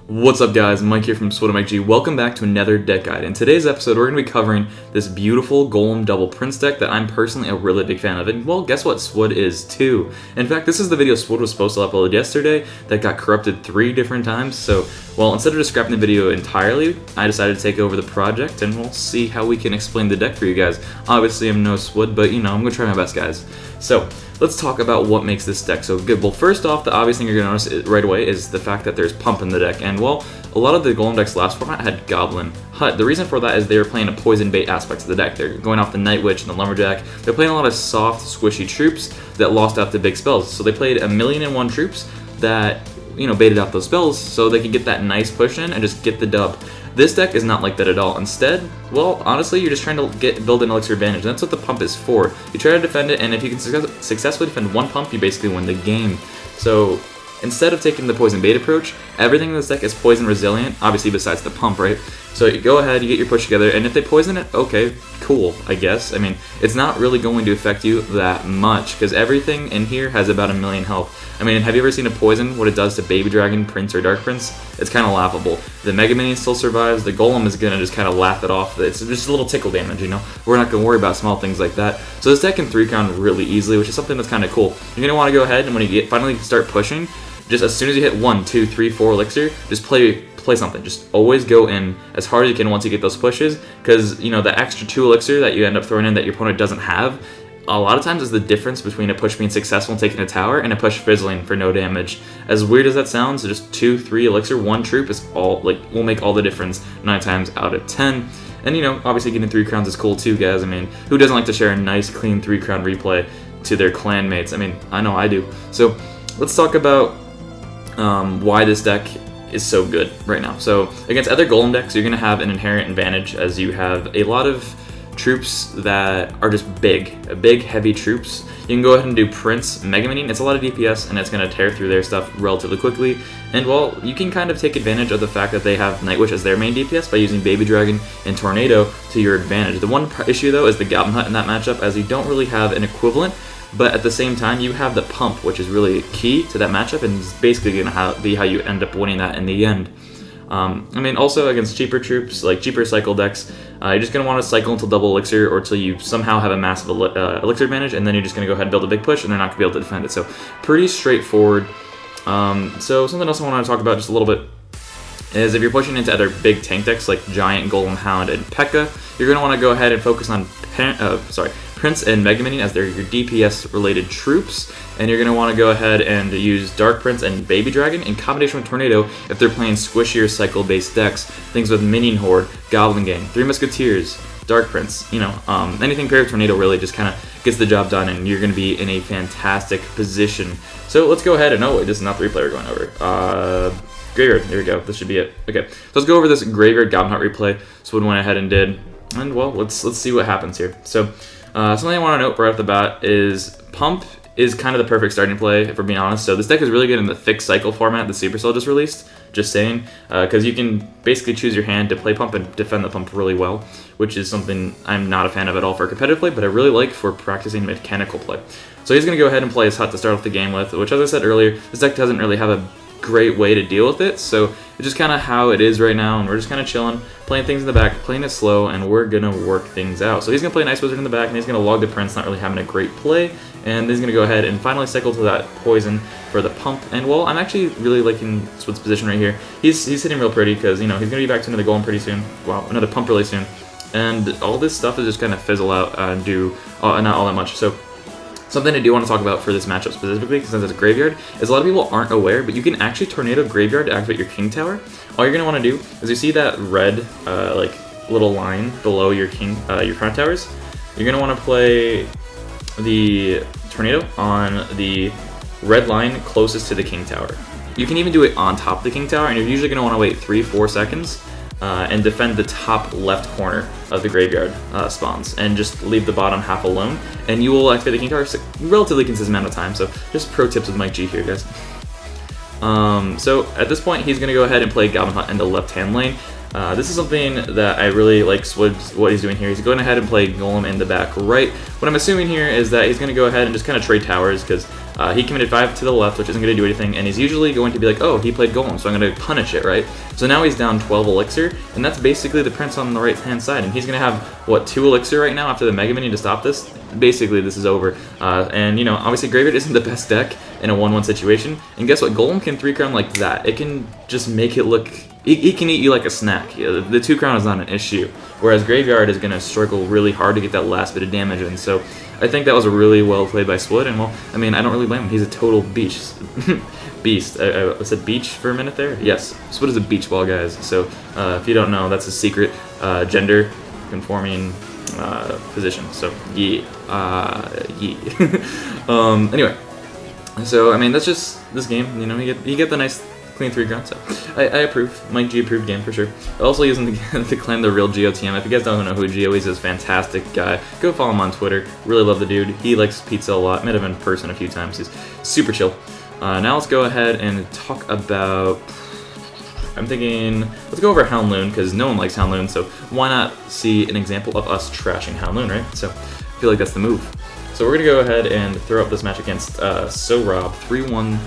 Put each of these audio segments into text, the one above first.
What's up guys, Mike here from Swood and Mike G. Welcome back to another deck guide. In today's episode, we're going to be covering this beautiful Golem double Prince deck that I'm personally a really big fan of. And well, guess what? Swood is too. In fact, this is the video Swood was supposed to upload yesterday that got corrupted 3 different times. So, well, instead of just scrapping the video entirely, I decided to take over the project and we'll see how we can explain the deck for you guys. Obviously, I'm no Swood, but you know, I'm going to try my best, guys. So, let's talk about what makes this deck so good. Well, first off, the obvious thing you're going to notice right away is the fact that there's Pump in the deck. And well, a lot of the Golem decks last format had Goblin Hut. The reason for that is they were playing a poison bait aspects of the deck. They're going off the Night Witch and the Lumberjack. They're playing a lot of soft, squishy troops that lost out to big spells. So they played 1,000,001 troops that, you know, baited out those spells so they could get that nice push in and just get the dub. This deck is not like that at all. Instead, well, honestly, you're just trying to build an elixir advantage. That's what the Pump is for. You try to defend it, and if you can successfully defend one Pump, you basically win the game. So instead of taking the poison bait approach, everything in this deck is poison resilient, obviously besides the Pump, right? So you go ahead, you get your push together, and if they poison it, okay, cool, I guess. I mean, it's not really going to affect you that much, because everything in here has about 1,000,000 health. I mean, have you ever seen a poison, what it does to Baby Dragon, Prince, or Dark Prince? It's kind of laughable. The Mega Minion still survives, the Golem is going to just kind of laugh it off. It's just a little tickle damage, you know? We're not going to worry about small things like that. So this deck can 3-count really easily, which is something that's kind of cool. You're going to want to go ahead, and when you finally start pushing, just as soon as you hit 1, 2, 3, 4 elixir, just play something. Just always go in as hard as you can once you get those pushes, because you know the extra 2 elixir that you end up throwing in that your opponent doesn't have, a lot of times is the difference between a push being successful and taking a tower and a push fizzling for no damage. As weird as that sounds, so just 2, 3 elixir, 1 troop is all will make all the difference 9 times out of 10. And you know, obviously getting 3 crowns is cool too, guys. I mean, who doesn't like to share a nice, clean 3-crown replay to their clan mates? I mean, I know I do. So let's talk about why this deck is so good right now. So against other Golem decks, you're going to have an inherent advantage as you have a lot of troops that are just big, heavy troops. You can go ahead and do Prince, Mega Minion. It's a lot of DPS and it's going to tear through their stuff relatively quickly. And well, you can kind of take advantage of the fact that they have Night Witch as their main DPS by using Baby Dragon and Tornado to your advantage. The one issue though is the Goblin Hut in that matchup, as you don't really have an equivalent. But at the same time, you have the Pump, which is really key to that matchup, and is basically going to be how you end up winning that in the end. I mean, also against cheaper troops, like cheaper cycle decks, you're just going to want to cycle until double elixir or until you somehow have a massive elixir advantage, and then you're just going to go ahead and build a big push, and they're not going to be able to defend it. So pretty straightforward. So something else I want to talk about just a little bit is if you're pushing into other big tank decks like Giant, Golem, Hound, and P.E.K.K.A., you're going to want to go ahead and focus on Prince and Mega Minion as they're your DPS-related troops, and you're going to want to go ahead and use Dark Prince and Baby Dragon in combination with Tornado if they're playing squishier cycle-based decks. Things with Minion Horde, Goblin Gang, 3 Musketeers, Dark Prince, you know, anything paired with Tornado really just kind of gets the job done, and you're going to be in a fantastic position. So let's go ahead and, oh wait, this is not 3-player going over. Graveyard, there we go, this should be it. Okay, so let's go over this Graveyard Goblin Hut replay. Swood went ahead and did, and well, let's see what happens here. So, something I want to note right off the bat is Pump is kind of the perfect starting play, if we're being honest. So this deck is really good in the fixed cycle format the Supercell just released, just saying, because you can basically choose your hand to play Pump and defend the Pump really well, which is something I'm not a fan of at all for competitive play, but I really like for practicing mechanical play. So he's going to go ahead and play his Hut to start off the game with, which, as I said earlier, this deck doesn't really have a great way to deal with it, so it's just kind of how it is right now, and we're just kind of chilling, playing things in the back, playing it slow, and we're gonna work things out. So he's gonna play Nice Wizard in the back, and he's gonna log the Prince, not really having a great play, and he's gonna go ahead and finally cycle to that Poison for the Pump. And well, I'm actually really liking Swood's position right here. He's hitting real pretty because, you know, he's gonna be back to another Golem pretty soon. Wow, another Pump really soon, and all this stuff is just gonna fizzle out and do not all that much. So something I do want to talk about for this matchup specifically, since it's a Graveyard, is a lot of people aren't aware, but you can actually Tornado Graveyard to activate your King Tower. All you're going to want to do is you see that red like little line below your Crown Towers. You're going to want to play the Tornado on the red line closest to the King Tower. You can even do it on top of the King Tower, and you're usually going to want to wait 3-4 seconds and defend the top left corner of the Graveyard spawns, and just leave the bottom half alone, and you will activate the King Tower a relatively consistent amount of time. So just pro tips with Mike G here, guys. So at this point, he's going to go ahead and play Goblin Hut in the left-hand lane. This is something that I really like what he's doing here. He's going ahead and play Golem in the back right. What I'm assuming here is that he's going to go ahead and just kind of trade towers, because he committed 5 to the left, which isn't going to do anything, and he's usually going to be like, oh, he played Golem, so I'm going to punish it, right? So now he's down 12 elixir, and that's basically the prince on the right-hand side, and he's going to have, what, 2 elixir right now after the Mega Minion to stop this? Basically, this is over. And, you know, obviously Graveyard isn't the best deck in a 1-1 situation, and guess what? Golem can 3-crown like that. It can just make it look... He can eat you like a snack. The 2-crown is not an issue, whereas Graveyard is going to struggle really hard to get that last bit of damage in, so I think that was really well played by Swood, and well, I mean, I don't really blame him. He's a total beast. Beast. I said beach for a minute there? Yes, Swood is a beach ball, guys, so if you don't know, that's a secret gender conforming position, so yeah. Anyway, so I mean, that's just this game, you know, you get the nice clean 3-crown, so I approve. Mike G approved game for sure. Also using the claim the real GOTM. If you guys don't know who Gio is, he's a fantastic guy. Go follow him on Twitter. Really love the dude. He likes pizza a lot. Met him in person a few times. He's super chill. Now let's go ahead and talk about... I'm thinking, let's go over Hound Loon, because no one likes Hound Loon, so why not see an example of us trashing Hound Loon, right? So I feel like that's the move. So we're going to go ahead and throw up this match against Rob 3-1.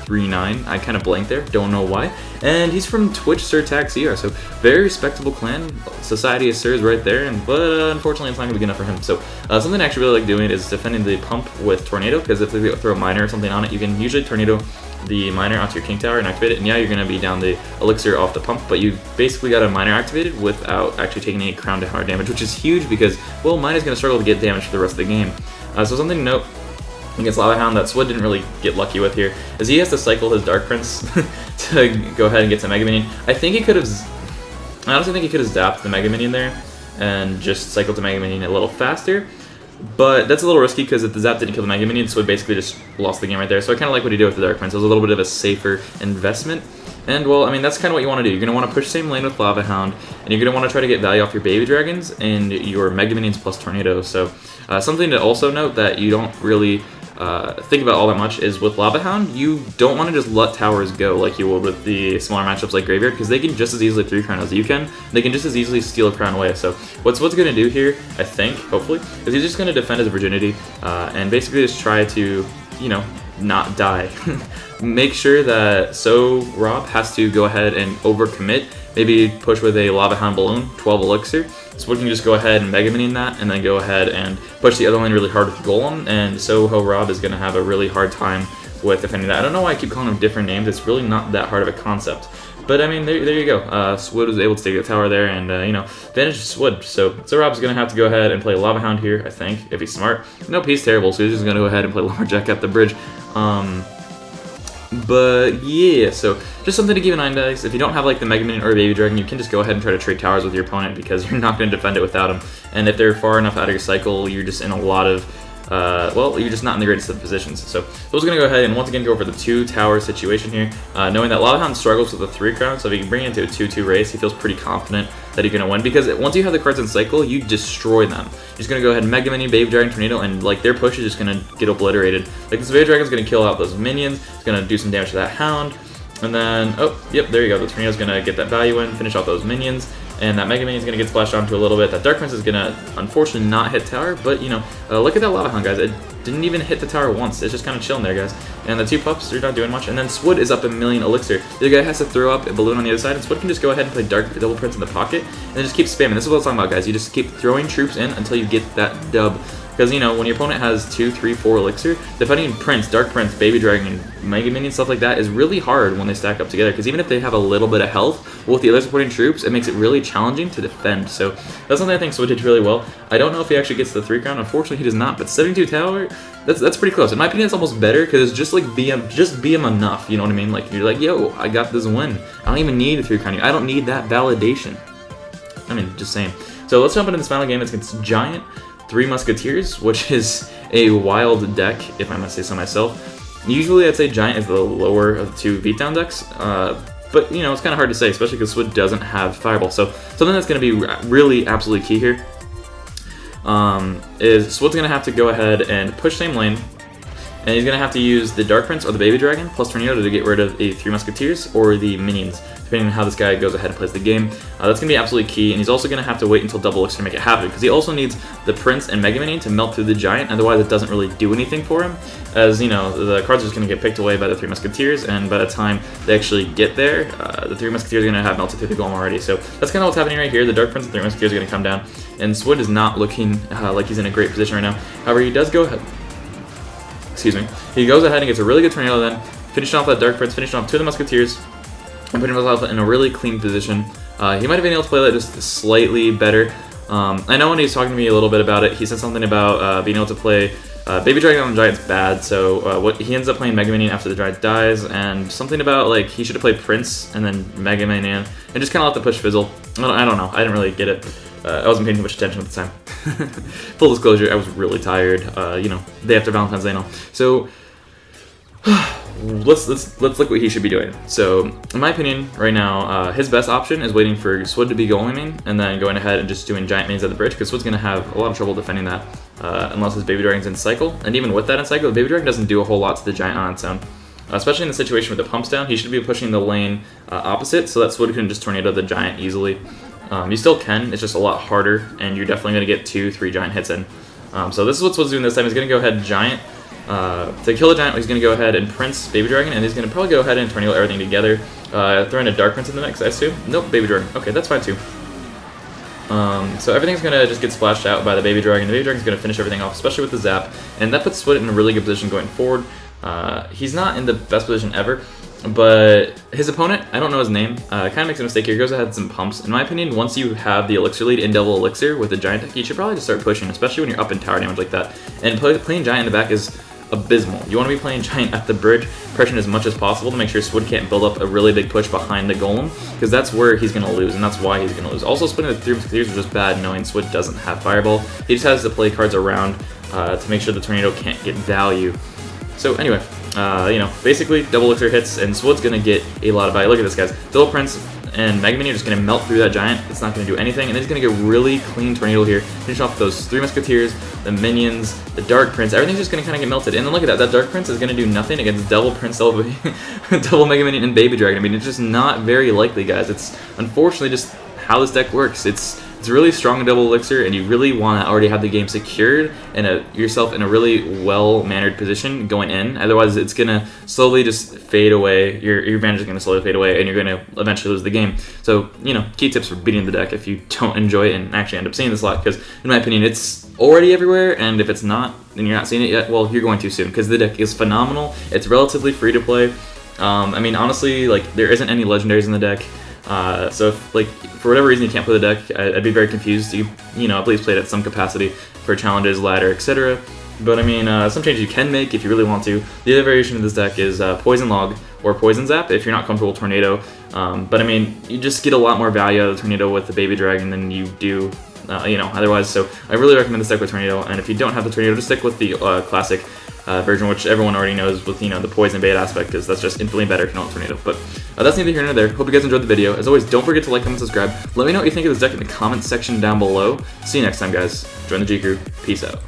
3-9. I kind of blanked there, don't know why. And he's from Twitch Sir Taxier, so very respectable clan. Society of Sirs right there, but unfortunately it's not going to be good enough for him. So something I actually really like doing is defending the pump with Tornado, because if they throw a miner or something on it, you can usually Tornado the miner onto your King Tower and activate it, and yeah, you're going to be down the elixir off the pump, but you basically got a miner activated without actually taking any crown to hard damage, which is huge because, well, mine is going to struggle to get damage for the rest of the game. So something to note against Lava Hound that Swood didn't really get lucky with here is he has to cycle his Dark Prince to go ahead and get to Mega Minion. I honestly think he could have zapped the Mega Minion there and just cycled to Mega Minion a little faster, but that's a little risky because if the zap didn't kill the Mega Minion, Swood basically just lost the game right there. So I kind of like what he did with the Dark Prince. It was a little bit of a safer investment. And, well, I mean, that's kind of what you want to do. You're going to want to push same lane with Lava Hound, and you're going to want to try to get value off your Baby Dragons and your Mega Minions plus Tornado. So something to also note that you don't really think about all that much is with Lava Hound, you don't want to just let towers go like you would with the smaller matchups like Graveyard, because they can just as easily 3-crown as you can. They can just as easily steal a crown away. So what's going to do here, I think, hopefully, is he's just going to defend his virginity and basically just try to, you know, not die. Make sure that Rob has to go ahead and overcommit, maybe push with a Lava Hound Balloon, 12 elixir. So we can just go ahead and Mega Minion that, and then go ahead and push the other lane really hard with Golem, and Rob is going to have a really hard time with defending that. I don't know why I keep calling them different names, it's really not that hard of a concept. But I mean, there you go. Swood was able to take the tower there and, you know, advantage Swood. So Rob's going to have to go ahead and play Lava Hound here, I think, if he's smart. Nope, he's terrible, so he's just going to go ahead and play Lumberjack at the bridge. But yeah, so just something to keep in mind, guys. If you don't have like the Mega Minion or Baby Dragon, you can just go ahead and try to trade towers with your opponent because you're not going to defend it without him. And if they're far enough out of your cycle, you're just in a lot of well, you're just not in the greatest of positions. So I was going to go ahead and once again go over the 2-tower situation here, knowing that Lava Hound struggles with the 3-crown, so if he can bring it into a 2-2 race, he feels pretty confident that he's going to win, because once you have the cards in cycle, you destroy them. You're just going to go ahead and Mega Minion, Baby Dragon, Tornado, and like their push is just going to get obliterated. Like this Baby Dragon is going to kill out those minions, it's going to do some damage to that Hound, and then, oh, yep, there you go, the Tornado is going to get that value in, finish off those minions. And that Mega Minion is going to get splashed onto a little bit. That Dark Prince is going to, unfortunately, not hit tower. But, you know, look at that Lava Hound, guys. It didn't even hit the tower once. It's just kind of chilling there, guys. And the 2 pups, they're not doing much. And then Swood is up a million elixir. The other guy has to throw up a balloon on the other side. And Swood can just go ahead and play Dark Double Prince in the pocket. And then just keep spamming. This is what I was talking about, guys. You just keep throwing troops in until you get that dub. Because, you know, when your opponent has 2, 3, 4 elixir, defending Prince, Dark Prince, Baby Dragon, Mega Minion, stuff like that is really hard when they stack up together. Because even if they have a little bit of health, with the other supporting troops, it makes it really challenging to defend. So that's something I think Swood did really well. I don't know if he actually gets the 3-crown. Unfortunately, he does not. But 72 tower, that's pretty close. In my opinion, it's almost better because it's just like BM enough. You know what I mean? Like you're like, yo, I got this win. I don't even need a 3-crown. I don't need that validation. I mean, just saying. So let's jump into this final game. It's against Giant. 3 Musketeers, which is a wild deck, if I must say so myself. Usually I'd say Giant is the lower of the 2 beatdown decks, but you know, it's kind of hard to say, especially because Swood doesn't have Fireball. So something that's going to be really absolutely key here is Swood's going to have to go ahead and push same lane, And he's going to have to use the Dark Prince or the Baby Dragon plus Tornado to get rid of the 3 Musketeers or the minions, depending on how this guy goes ahead and plays the game. That's going to be absolutely key, and he's also going to have to wait until Double Elixir to make it happen, because he also needs the Prince and Mega Minion to melt through the Giant, otherwise it doesn't really do anything for him, as, you know, the cards are just going to get picked away by the 3 Musketeers, and by the time they actually get there, the 3 Musketeers are going to have melted through the Golem already. So that's kind of what's happening right here. The Dark Prince and 3 Musketeers are going to come down, and Swood is not looking like he's in a great position right now. However, he does go ahead. Excuse me. He goes ahead and gets a really good Tornado then, finishing off that Dark Prince, finishing off 2 of the Musketeers, and putting himself in a really clean position. He might have been able to play that just slightly better. I know when he was talking to me a little bit about it, he said something about being able to play Baby Dragon on the Giant's bad, so what he ends up playing Mega Minion after the Giant dies, and something about like he should have played Prince and then Mega Minion, and just kind of let the push fizzle. I don't know, I didn't really get it. I wasn't paying too much attention at the time. Full disclosure, I was really tired, you know, day after Valentine's Day and all. So, let's look what he should be doing. So, in my opinion, right now, his best option is waiting for Swood to be goleming, and then going ahead and just doing Giant Minions at the bridge, because Swood's going to have a lot of trouble defending that, unless his Baby Dragon's in cycle. And even with that in cycle, the Baby Dragon doesn't do a whole lot to the Giant on its own. Especially in the situation with the pumps down, he should be pushing the lane opposite, so that Swood can just Tornado the Giant easily. You still can, it's just a lot harder, and you're definitely going to get 2-3 Giant hits in. So this is what Swood's doing this time. He's going to go ahead Giant. To kill the Giant, he's going to go ahead and Prince Baby Dragon, and he's going to probably go ahead and Tornado everything together. Throw in a Dark Prince in the mix, I assume. Nope, Baby Dragon. Okay, that's fine too. So everything's going to just get splashed out by the Baby Dragon. The Baby Dragon's going to finish everything off, especially with the Zap, and that puts Swood in a really good position going forward. He's not in the best position ever, but his opponent, I don't know his name, kind of makes a mistake here. He goes ahead and some pumps. In my opinion, once you have the Elixir lead in Double Elixir with the Giant deck, you should probably just start pushing, especially when you're up in tower damage like that. And playing Giant in the back is abysmal. You want to be playing Giant at the bridge, pressuring as much as possible to make sure Swood can't build up a really big push behind the Golem, because that's where he's going to lose, and that's why he's going to lose. Also, splitting the 3 Musketeers is just bad, knowing Swood doesn't have Fireball. He just has to play cards around to make sure the Tornado can't get value. So anyway, you know, basically Double Elixir hits, and Swood's going to get a lot of value. Look at this, guys. Double Prince and Mega Minion are just going to melt through that Giant. It's not going to do anything, and then he's going to get really clean Tornado here. Finish off those 3 Musketeers, the Minions, the Dark Prince. Everything's just going to kind of get melted. And then look at that. That Dark Prince is going to do nothing against Double Prince, Double Mega Minion, and Baby Dragon. I mean, it's just not very likely, guys. It's unfortunately just how this deck works. It's really strong in Double Elixir, and you really want to already have the game secured and yourself in a really well-mannered position going in. Otherwise, it's going to slowly just fade away. Your advantage is going to slowly fade away, and you're going to eventually lose the game. So, you know, key tips for beating the deck if you don't enjoy it and actually end up seeing this a lot, because in my opinion, it's already everywhere, and if it's not, and you're not seeing it yet, well, you're going too soon, because the deck is phenomenal. It's relatively free to play. I mean, honestly, like, there isn't any legendaries in the deck. So if, like, for whatever reason you can't play the deck, I'd be very confused. You know, please play it at some capacity for challenges, ladder, etc. But I mean, some changes you can make if you really want to. The other variation of this deck is Poison Log or Poison Zap if you're not comfortable with Tornado. But I mean, you just get a lot more value out of the Tornado with the Baby Dragon than you do, you know, otherwise. So I really recommend this deck with Tornado. And if you don't have the Tornado, just stick with the classic version, which everyone already knows with, you know, the poison bait aspect, because that's just infinitely better if you don't have Tornado. But that's neither here nor there. Hope you guys enjoyed the video. As always, don't forget to like, comment, subscribe. Let me know what you think of this deck in the comments section down below. See you next time, guys. Join the G Crew. Peace out.